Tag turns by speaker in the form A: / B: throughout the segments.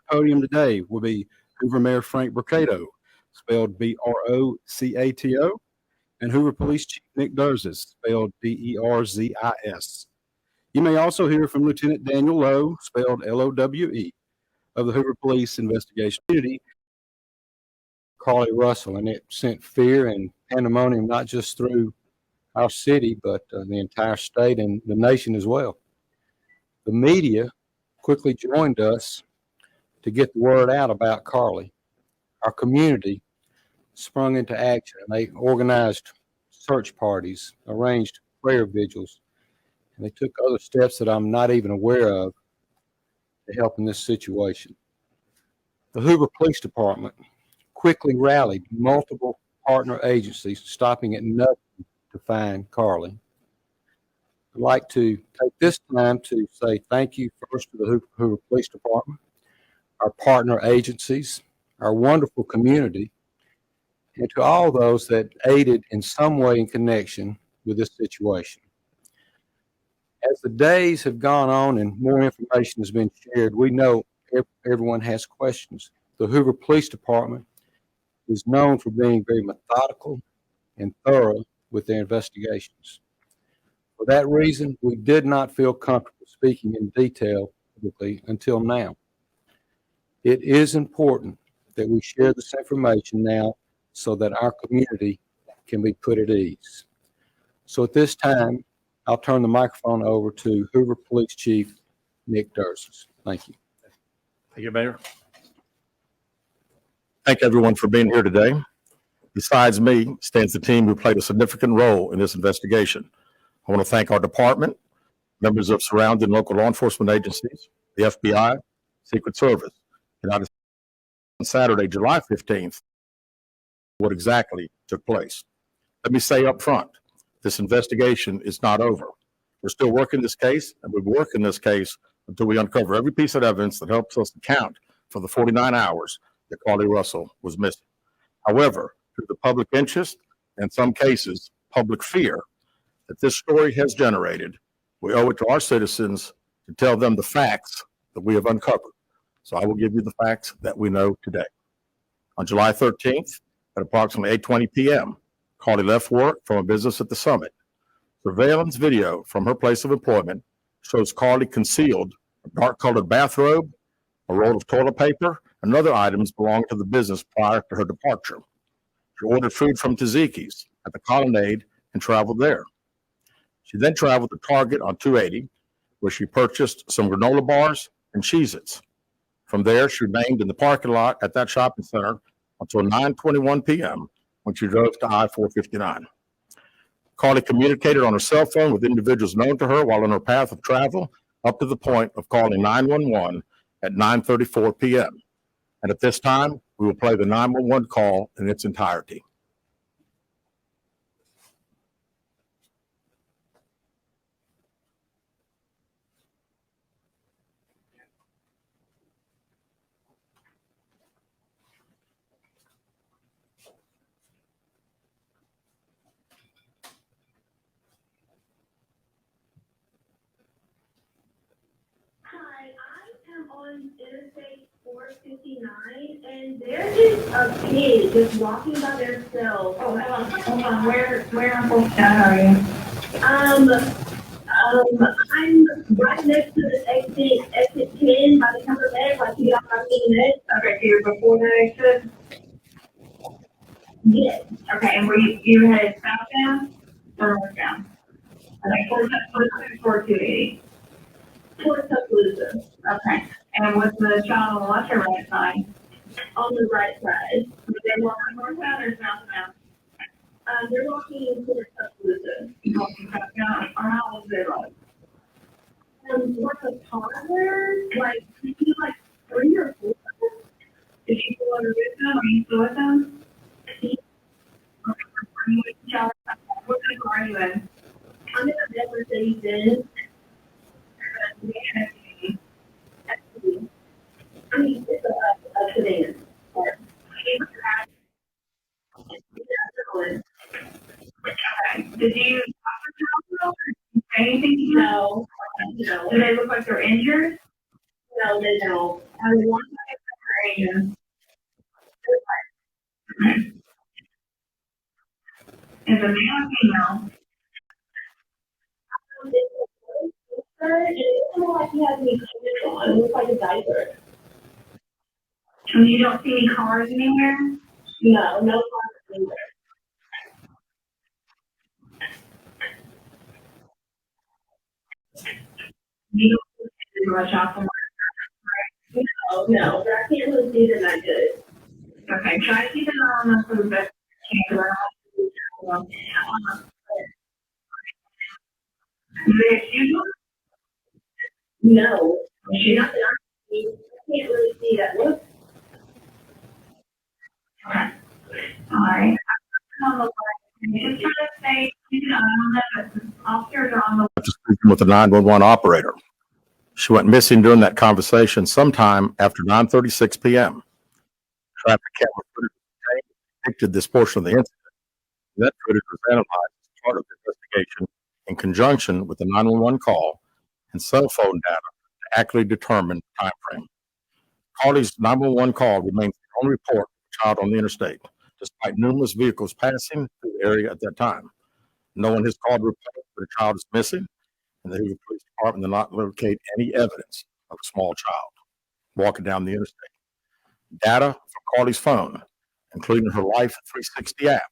A: podium today will be Hoover Mayor Frank Brocato, spelled Brocato, and Hoover Police Chief Nick Durzis, spelled Derzis. You may also hear from Lieutenant Daniel Lowe, spelled Lowe, of the Hoover Police Investigation Community, Carly Russell, and it sent fear and pandemonium not just through our city, but the entire state and the nation as well. The media quickly joined us to get the word out about Carly. Our community sprung into action, and they organized search parties, arranged prayer vigils, and they took other steps that I'm not even aware of to help in this situation. The Hoover Police Department quickly rallied multiple partner agencies, stopping at nothing to find Carly. I'd like to take this time to say thank you first to the Hoover Police Department, our partner agencies, our wonderful community, and to all those that aided in some way in connection with this situation. As the days have gone on and more information has been shared, we know everyone has questions. The Hoover Police Department is known for being very methodical and thorough with their investigations. For that reason, we did not feel comfortable speaking in detail publicly until now. It is important that we share this information now so that our community can be put at ease. So at this time, I'll turn the microphone over to Hoover Police Chief Nick Durzis. Thank you.
B: Thank you, Mayor. Thank everyone for being here today. Besides me stands the team who played a significant role in this investigation. I want to thank our department, members of surrounding local law enforcement agencies, the FBI, Secret Service. United States on Saturday, July 15th, what exactly took place. Let me say up front, this investigation is not over. We're still working this case, and we'll work in this case until we uncover every piece of evidence that helps us account for the 49 hours that Carly Russell was missing. However, through the public interest, and in some cases, public fear that this story has generated, we owe it to our citizens to tell them the facts that we have uncovered. So I will give you the facts that we know today. On July 13th, at approximately 8:20 p.m., Carly left work from a business at the Summit. Surveillance video from her place of employment shows Carly concealed a dark-colored bathrobe, a roll of toilet paper, and other items belonging to the business prior to her departure. She ordered food from Taziki's at the Colonnade and traveled there. She then traveled to Target on 280, where she purchased some granola bars and Cheez-Its. From there, she remained in the parking lot at that shopping center until 9:21 p.m. when she drove to I-459. Carly communicated on her cell phone with individuals known to her while on her path of travel, up to the point of calling 911 at 9:34 p.m. And at this time, we will play the 911 call in its entirety.
C: On Interstate 459, and there is a kid just walking by themselves. Oh, hold on. Where on 459 are you? I'm right next to the exit 10 by the cover bed, like you got my minute. Okay, so you're before the exit? Yes. Okay, and were you headed southbound or northbound? Okay, 480. Towards Tuscaloosa. Okay. And was the child on the left or right side? On the right side. Were they walking northbound or southbound? They're walking towards Tuscaloosa. Walking southbound. Or how old is they like? Like a toddler, like maybe like 3 or 4. Did you go under with them? Are you still with them? Okay. Are you with the child? What vehicle are you in? I'm in a red Mercedes-Benz. I mean, it's a sedan. Okay. Did you say anything? No. Do they look like they're injured? No, they don't. One Asian. Is a male or female?
D: It looks like he has any clothes on. It looks like a diaper.
C: And you don't see any cars anywhere?
D: No, no clothes anywhere.
C: You don't see much off the
D: Oh, no, but I can't really see them that good.
C: Okay, try to keep an eye on them for the best you can. 'Cause I don't want to do that. Do they have shoes on?
D: No,
C: Shoes?
D: not that I see. I can't really see that. Look,
C: Okay. All right. On the line. Just try to stay, keep an eye on them, but the officers are on the.
B: After speaking with the 911 operator. She went missing during that conversation sometime after 9:36 p.m. Traffic camera footage depicted this portion of the incident. That footage was analyzed as part of the investigation in conjunction with the 911 call and cell phone data to accurately determine the time frame. Carly's 911 call remains the only report of a child on the interstate, despite numerous vehicles passing through the area at that time. No one has called to report that a child is missing, and the Hoover Police Department did not locate any evidence of a small child walking down the interstate. Data from Carly's phone, including her Life 360 app,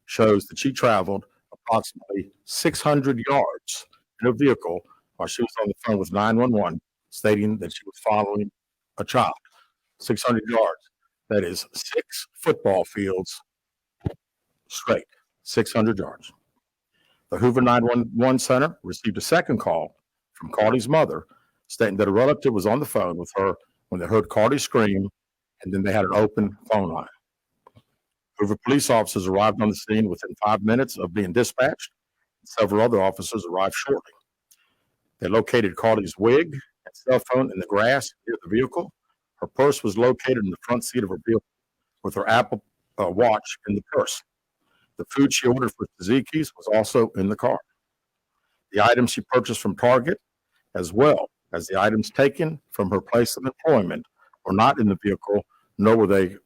B: shows that she traveled approximately 600 yards in a vehicle while she was on the phone with 911, stating that she was following a child. 600 yards. That is 6 football fields straight, 600 yards. The Hoover 911 Center received a second call from Carly's mother stating that a relative was on the phone with her when they heard Carly scream, and then they had an open phone line. Hoover police officers arrived on the scene within 5 minutes of being dispatched. Several other officers arrived shortly. They located Carly's wig and cell phone in the grass near the vehicle. Her purse was located in the front seat of her vehicle with her Apple Watch in the purse. The food she ordered for Tzatziki's was also in the car. The items she purchased from Target, as well as the items taken from her place of employment, were not in the vehicle, nor were they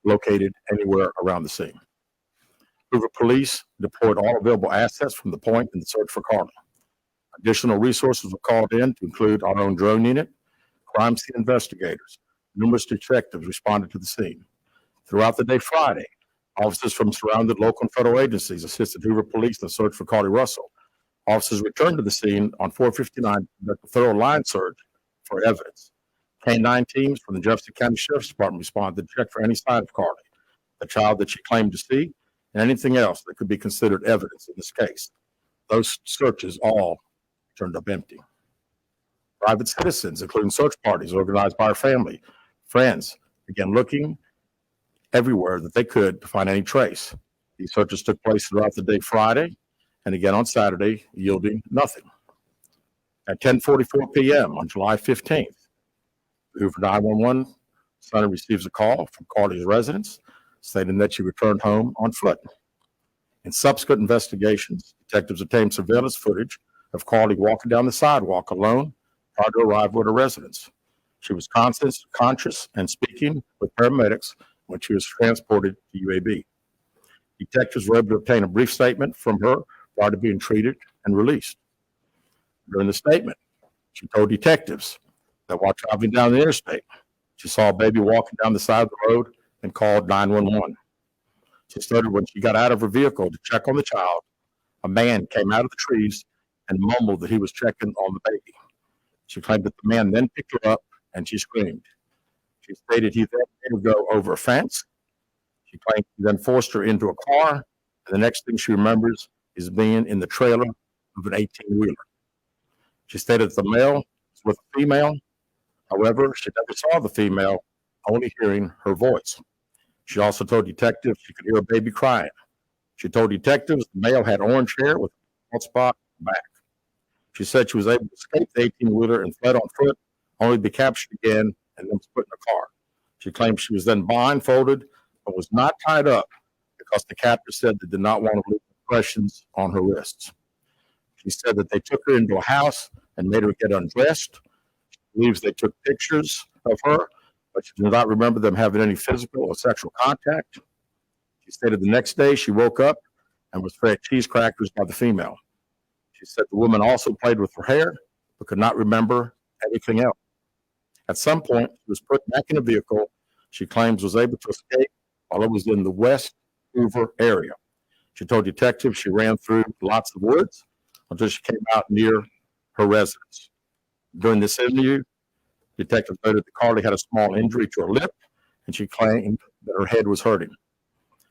B: located anywhere around the scene. Hoover police deployed all available assets from the point in the search for Carly. Additional resources were called in to include our own drone unit, crime scene investigators. Numerous detectives responded to the scene. Throughout the day Friday, officers from surrounding local and federal agencies assisted Hoover police in the search for Carly Russell. Officers returned to the scene on 459 to conduct a thorough line search for evidence. K-9 teams from the Jefferson County Sheriff's Department responded to check for any sign of Carly, the child that she claimed to see, and anything else that could be considered evidence in this case. Those searches all turned up empty. Private citizens, including search parties organized by her family, friends, began looking everywhere that they could to find any trace. These searches took place throughout the day Friday and again on Saturday, yielding nothing. At 10:44 p.m. on July 15th, the Hoover 911 center receives a call from Carly's residence stating that she returned home on foot. In subsequent investigations, detectives obtained surveillance footage of Carly walking down the sidewalk alone prior to arrival at her residence. She was conscious and speaking with paramedics when she was transported to UAB. Detectives were able to obtain a brief statement from her prior to being treated and released. During the statement, she told detectives that while traveling down the interstate, she saw a baby walking down the side of the road and called 911. She stated when she got out of her vehicle to check on the child, a man came out of the trees and mumbled that he was checking on the baby. She claimed that the man then picked her up and she screamed. She stated he then made her go over a fence. She claimed he then forced her into a car, and the next thing she remembers is being in the trailer of an 18-wheeler. She stated that the male was with a female. However, she never saw the female, only hearing her voice. She also told detectives she could hear a baby crying. She told detectives the male had orange hair with a bald spot on the back. She said she was able to escape the 18-wheeler and fled on foot, only to be captured again and then was put in a car. She claimed she was then blindfolded but was not tied up because the captor said they did not want to leave impressions on her wrists. She said that they took her into a house and made her get undressed. She believes they took pictures of her but she did not remember them having any physical or sexual contact. She stated the next day she woke up and was fed cheese crackers by the female. She said the woman also played with her hair, but could not remember anything else. At some point, she was put back in a vehicle she claims was able to escape while it was in the West Hoover area. She told detectives she ran through lots of woods until she came out near her residence. During this interview, detectives noted that Carly had a small injury to her lip, and she claimed that her head was hurting.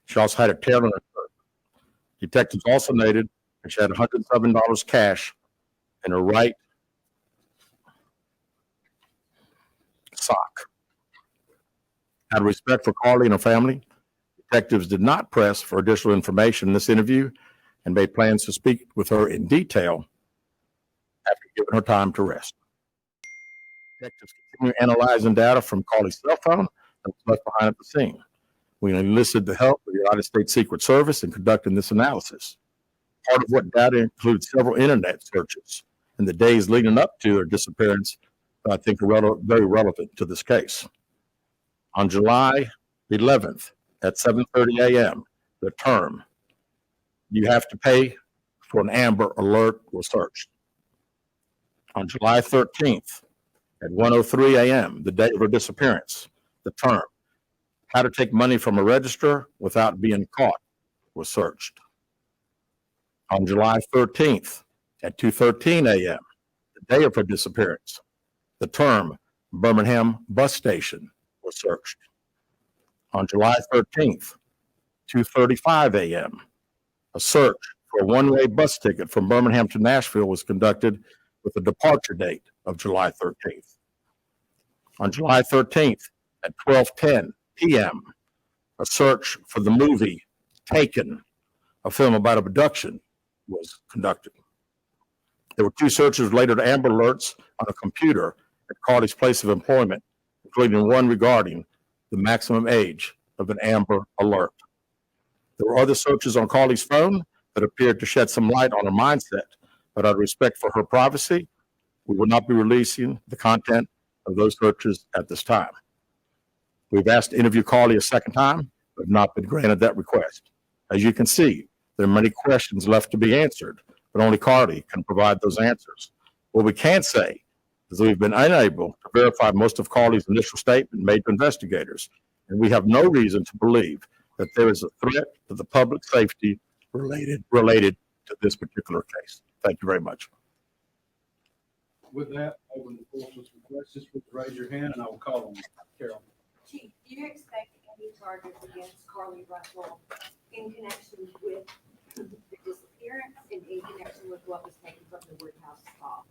B: She also had a tear in her shirt. Detectives also noted that she had $107 cash in her right sock. Out of respect for Carly and her family, detectives did not press for additional information in this interview and made plans to speak with her in detail after giving her time to rest. Detectives continue analyzing data from Carly's cell phone that was left behind at the scene. We enlisted the help of the United States Secret Service in conducting this analysis. Part of what data includes several internet searches in the days leading up to her disappearance that I think are very relevant to this case. On July 11th at 7:30 a.m., the term "you have to pay for an Amber Alert" was searched. On July 13th at 1:03 a.m., the day of her disappearance, the term "how to take money from a register without being caught" was searched. On July 13th at 2:13 a.m., the day of her disappearance, the term "Birmingham bus station" was searched. On July 13th, 2:35 a.m., a search for a one-way bus ticket from Birmingham to Nashville was conducted with a departure date of July 13th. On July 13th at 12:10 p.m., a search for the movie Taken, a film about abduction, was conducted. There were two searches related to Amber Alerts on a computer at Carly's place of employment, including one regarding the maximum age of an Amber Alert. There were other searches on Carly's phone that appeared to shed some light on her mindset, but out of respect for her privacy, we will not be releasing the content of those searches at this time. We've asked to interview Carly a second time, but have not been granted that request. As you can see, there are many questions left to be answered, but only Carly can provide those answers. What we can say is that we've been unable to verify most of Carly's initial statement made to investigators, and we have no reason to believe that there is a threat to the public safety related to this particular case. Thank you very much.
A: With that, open the floor for some questions. Please raise your hand and I will call on you. Carol.
E: Chief, do you expect any charges against Carly Russell in connection with the disappearance and in connection with what was taken from the Woodhouse spa?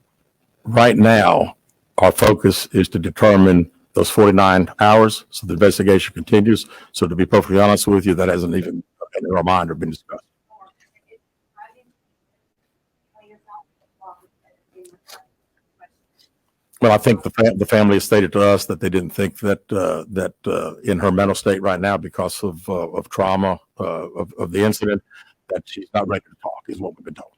B: Right now, our focus is to determine those 49 hours, so the investigation continues. So to be perfectly honest with you, that hasn't even been in our mind or been discussed. Well, I think the family has stated to us that they didn't think that in her mental state right now, because of trauma of the incident, that she's not ready to talk, is what we've been told.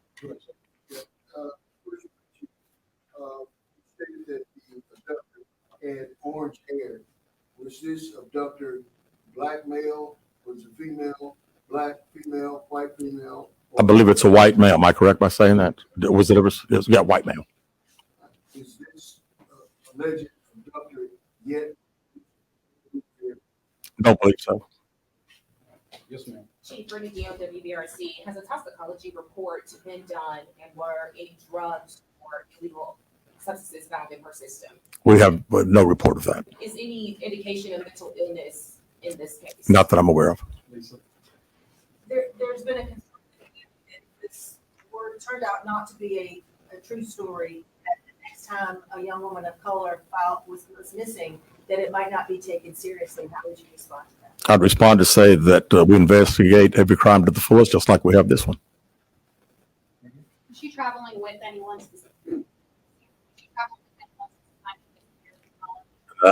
F: Stated that the abductor had orange hair. Was this abductor black male? Was it female? Black female? White female?
B: I believe it's a white male. Am I correct by saying that? Was it ever? Yeah, white male.
F: Is this alleged abductor yet?
B: Don't believe so.
A: Yes, ma'am.
G: Chief Brittany Deal, WBRC, has a toxicology report been done, and were any drugs or illegal substances found in her system?
B: We have no report of that.
G: Is any indication of mental illness in this case?
B: Not that I'm aware of.
A: Lisa.
E: There's been a concern that this turned out not to be a true story. That the next time a young woman of color was missing, that it might not be taken seriously. How would you respond to that?
B: I'd respond to say that we investigate every crime to the fullest, just like we have this one.
H: Was she traveling with anyone specific?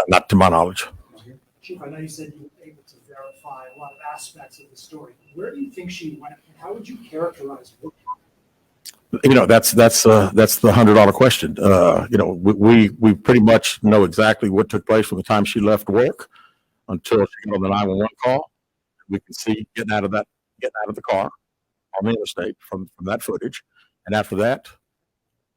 B: Not to my knowledge.
I: Chief, I know you said you were able to verify a lot of aspects of the story. Where do you think she went, and how would you characterize what happened?
B: You know, that's the $100 question. You know, we pretty much know exactly what took place from the time she left work until she got on the 911 call. We can see getting out of the car on the interstate from that footage. And after that,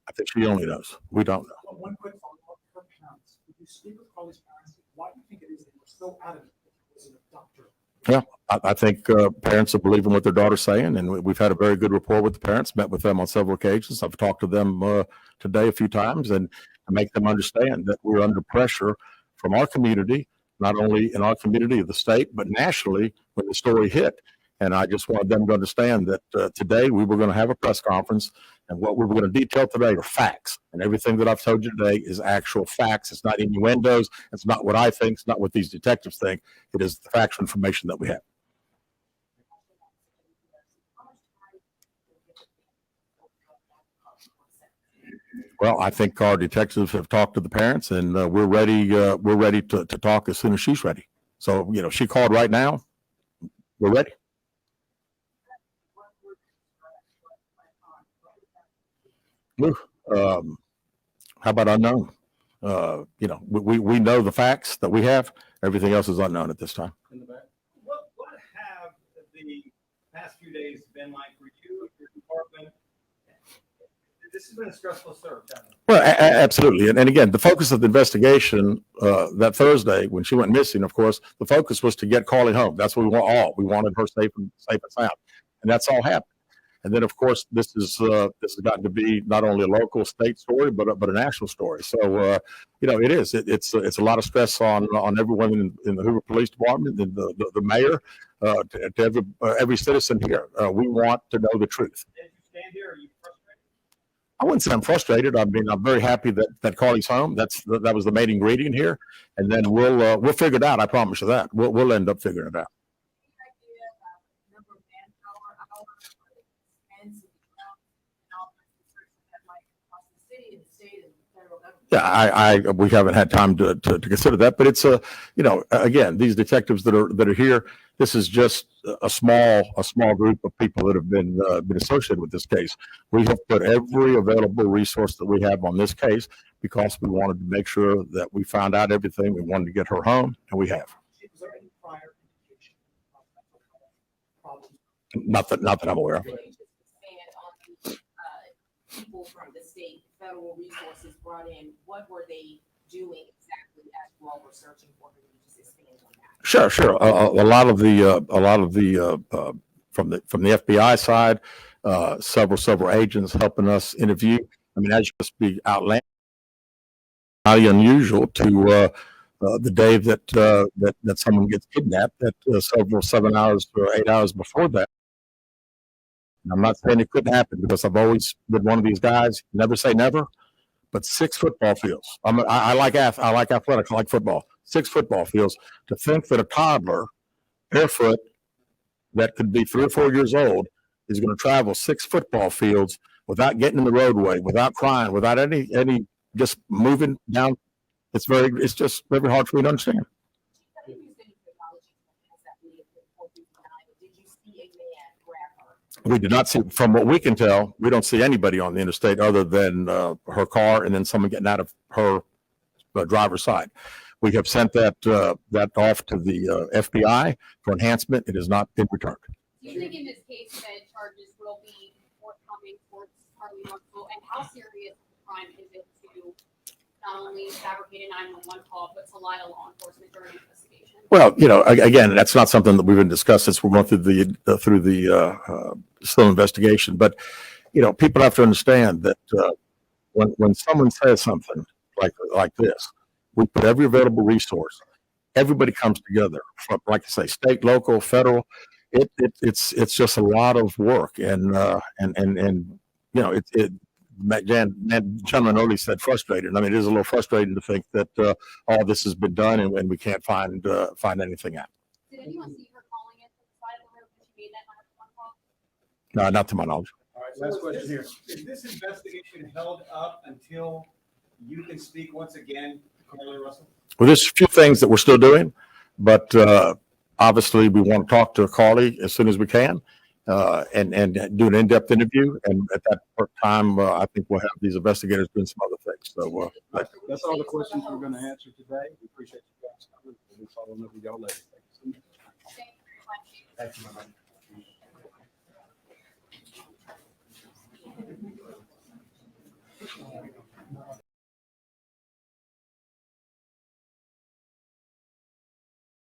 B: I think she only knows. We don't know.
I: One quick follow-up, her parents, would you speak with Carly's parents? Why do you think it is they were so adamant that he was an abductor?
B: Yeah, I think parents are believing what their daughter's saying, and we've had a very good rapport with the parents, met with them on several occasions. I've talked to them today a few times, and I make them understand that we're under pressure from our community, not only in our community of the state, but nationally when the story hit. And I just wanted them to understand that today we were going to have a press conference, and what we were going to detail today are facts. And everything that I've told you today is actual facts. It's not innuendos. It's not what I think. It's not what these detectives think. It is the factual information that we have. Well, I think our detectives have talked to the parents, and we're ready. We're ready to talk as soon as she's ready. So, you know, she called right now. We're ready. How about unknown? You know, we know the facts that we have. Everything else is unknown at this time.
J: In the back. What have the past few days been like for you, your department? This has been a stressful search, hasn't it?
B: Well, absolutely. And again, the focus of the investigation that Thursday when she went missing, of course, the focus was to get Carly home. That's what we want all. We wanted her safe and sound. And that's all happened. And then, of course, this has gotten to be not only a local state story, but a national story. So, you know, it is. It's a lot of stress on everyone in the Hoover Police Department, and the mayor, to every citizen here. We want to know the truth.
J: As you stand here, are you frustrated?
B: I wouldn't say I'm frustrated. I mean, I'm very happy that Carly's home. That was the main ingredient here, and then we'll figure it out. I promise you that. We'll end up figuring it out. Yeah, we haven't had time to consider that, but it's you know, again, these detectives that are here, this is just a small group of people that have been associated with this case. We have put every available resource that we have on this case because we wanted to make sure that we found out everything. We wanted to get her home, and we have.
I: Was there any prior indication of mental health problems?
B: Not that I'm aware of.
G: Can you just expand on the people from the state, federal resources brought in? What were they doing exactly as you all were searching for her? Can you just expand on that?
B: Sure. A lot of the from the FBI side, several agents helping us interview. I mean, as you must be outlandish, highly unusual to the day that someone gets kidnapped. That several 7 hours or 8 hours before that. And I'm not saying it couldn't happen because I've always been one of these guys. Never say never. But 6 football fields. I like athletics. I like football. 6 football fields. To think that a toddler, barefoot, that could be 3 or 4 years old, is going to travel 6 football fields without getting in the roadway, without crying, without any just moving down. It's just very hard for me to understand.
G: Did you see a man grab her?
B: We did not see, from what we can tell, we don't see anybody on the interstate other than her car and then someone getting out of her driver's side. We have sent that off to the FBI for enhancement. It has not been returned.
H: Do you think in this case that charges will be forthcoming towards Carly Russell? And how serious a crime is it to not only fabricate a 911 call, but to lie to law enforcement during an investigation?
B: Well, you know, again, that's not something that we've been discussed since we're going through the still investigation. But, you know, people have to understand that when someone says something like this, we put every available resource. Everybody comes together, from, like I say, state, local, federal. It's just a lot of work, and you know, gentleman earlier said frustrated. I mean, it is a little frustrating to think that all this has been done and we can't find anything out.
H: Did anyone see her calling it to the side of the road when she made that 911 call?
B: No, not to my knowledge.
J: All right, last question here. Is this investigation held up until you can speak once again to Carly Russell?
B: Well, there's a few things that we're still doing, but obviously we want to talk to Carly as soon as we can. and do an in-depth interview. And at that time, I think we'll have these investigators doing some other things. So,
A: That's all the questions we're going to answer today. We appreciate you guys coming. We'll be following up with y'all later. Thank you so much.
H: Thank you very much.
J: Thank you, Mama.